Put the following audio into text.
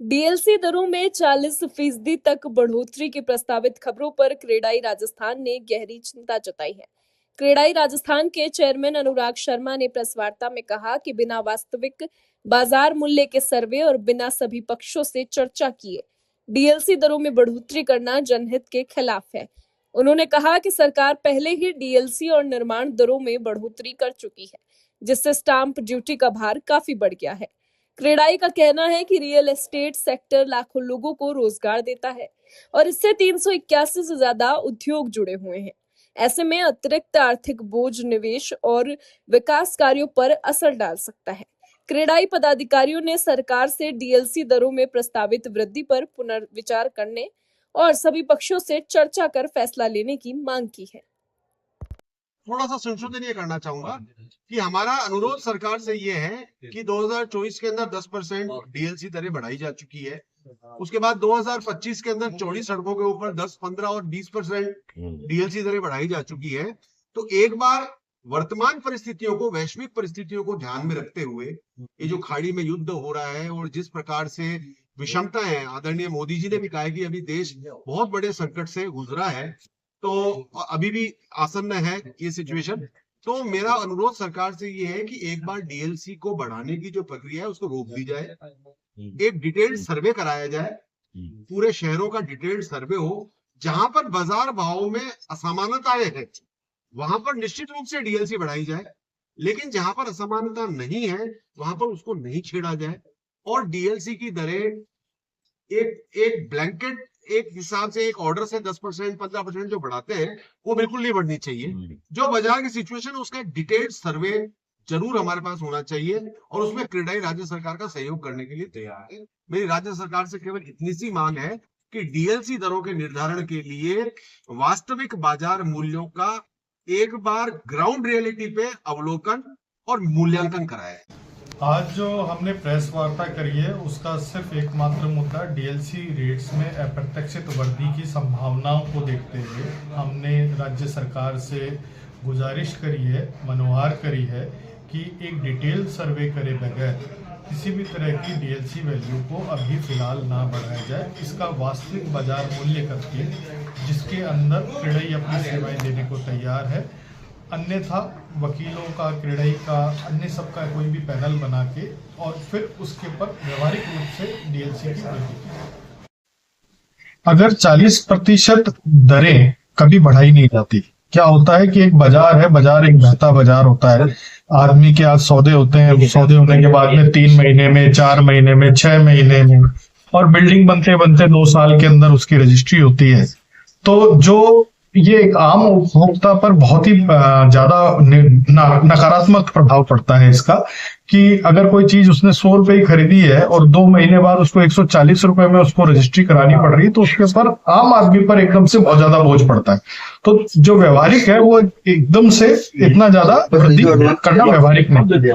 DLC दरों में 40% तक बढ़ोतरी की प्रस्तावित खबरों पर क्रेडाई राजस्थान ने गहरी चिंता जताई है। क्रेडाई राजस्थान के चेयरमैन अनुराग शर्मा ने प्रेस वार्ता में कहा कि बिना वास्तविक बाजार मूल्य के सर्वे और बिना सभी पक्षों से चर्चा किए डीएलसी दरों में बढ़ोतरी करना जनहित के खिलाफ है। उन्होंने कहा कि सरकार पहले ही डीएलसी और निर्माण दरों में बढ़ोतरी कर चुकी है, जिससे स्टाम्प ड्यूटी का भार काफी बढ़ गया है। क्रेडाई का कहना है कि रियल एस्टेट सेक्टर लाखों लोगों को रोजगार देता है और इससे 381 से ज्यादा उद्योग जुड़े हुए हैं। ऐसे में अतिरिक्त आर्थिक बोझ निवेश और विकास कार्यों पर असर डाल सकता है। क्रेडाई पदाधिकारियों ने सरकार से डीएलसी दरों में प्रस्तावित वृद्धि पर पुनर्विचार करने और सभी पक्षों से चर्चा कर फैसला लेने की मांग की है। थोड़ा सा संशोधन ये करना चाहूंगा कि हमारा अनुरोध सरकार से ये है कि 2024 के अंदर 10% डीएलसी दरें बढ़ाई जा चुकी है। उसके बाद 2025 के अंदर चौड़ी सड़कों के ऊपर 10, 15 और 20% डीएलसी दरें बढ़ाई जा चुकी है। तो एक बार वर्तमान परिस्थितियों को, वैश्विक परिस्थितियों को ध्यान में रखते हुए, ये जो खाड़ी में युद्ध हो रहा है और जिस प्रकार से विषमता है, आदरणीय मोदी जी ने भी कहा कि अभी देश बहुत बड़े संकट से गुजरा है, तो अभी भी आसन्न है ये सिचुएशन। तो मेरा अनुरोध सरकार से ये है कि एक बार डीएलसी को बढ़ाने की जो प्रक्रिया है उसको रोक दी जाए, एक डिटेल्ड सर्वे कराया जाए, पूरे शहरों का डिटेल्ड सर्वे हो, जहां पर बाजार भाव में असमानताएं हैं वहां पर निश्चित रूप से डीएलसी बढ़ाई जाए, लेकिन जहां पर असमानता नहीं है वहां पर उसको नहीं छेड़ा जाए। और डीएलसी की दरें एक ब्लैंकेट, एक हिसाब से, एक ऑर्डर से 10%, 15% जो बढ़ाते हैं वो बिल्कुल नहीं बढ़नी चाहिए। जो बाजार की सिचुएशन है उसका डिटेल्ड सर्वे जरूर हमारे पास होना चाहिए और उसमें क्रेडाई राज्य सरकार का सहयोग करने के लिए तैयार है। मेरी राज्य सरकार से केवल इतनी सी मांग है कि डीएलसी दरों के निर्धारण के लिए वास्तविक बाजार मूल्यों का एक बार ग्राउंड रियलिटी पे अवलोकन और मूल्यांकन कराए। आज जो हमने प्रेस वार्ता करी है उसका सिर्फ एकमात्र मुद्दा डीएलसी रेट्स में अप्रत्याशित वृद्धि की संभावनाओं को देखते हुए हमने राज्य सरकार से गुजारिश करी है, मनोहार करी है कि एक डिटेल सर्वे करे बगैर किसी भी तरह की डीएलसी वैल्यू को अभी फिलहाल ना बढ़ाया जाए। इसका वास्तविक बाजार मूल्य करके जिसके अंदर क्रेडाई अपनी सेवाएं देने को तैयार है, अन्यथा वकीलों का, क्रेडाई का, अन्य सबका कोई भी पैनल बना के और फिर उसके ऊपर व्यवहारिक रूप से डीएलसी की वृद्धि। अगर 40% दरें कभी बढ़ाई नहीं जाती, क्या होता है कि एक बाजार है, बाजार एक बहता बाजार होता है, आदमी के आज सौदे होते हैं, सौदे होने के बाद में 3 महीने में, 4 महीने में, 6 महीने में, और बिल्डिंग बनते बनते 2 साल के अंदर उसकी रजिस्ट्री होती है। तो जो ये एक आम उपभोक्ता पर बहुत ही ज्यादा नकारात्मक प्रभाव पड़ता है इसका, कि अगर कोई चीज उसने 100 रुपए की खरीदी है और 2 महीने बाद उसको 140 रुपए में उसको रजिस्ट्री करानी पड़ रही है, तो उसके ऊपर आम आदमी पर एकदम से बहुत ज्यादा बोझ पड़ता है। तो जो व्यवहारिक है वो एकदम से इतना ज्यादा वृद्धि करना व्यवहारिक नहीं।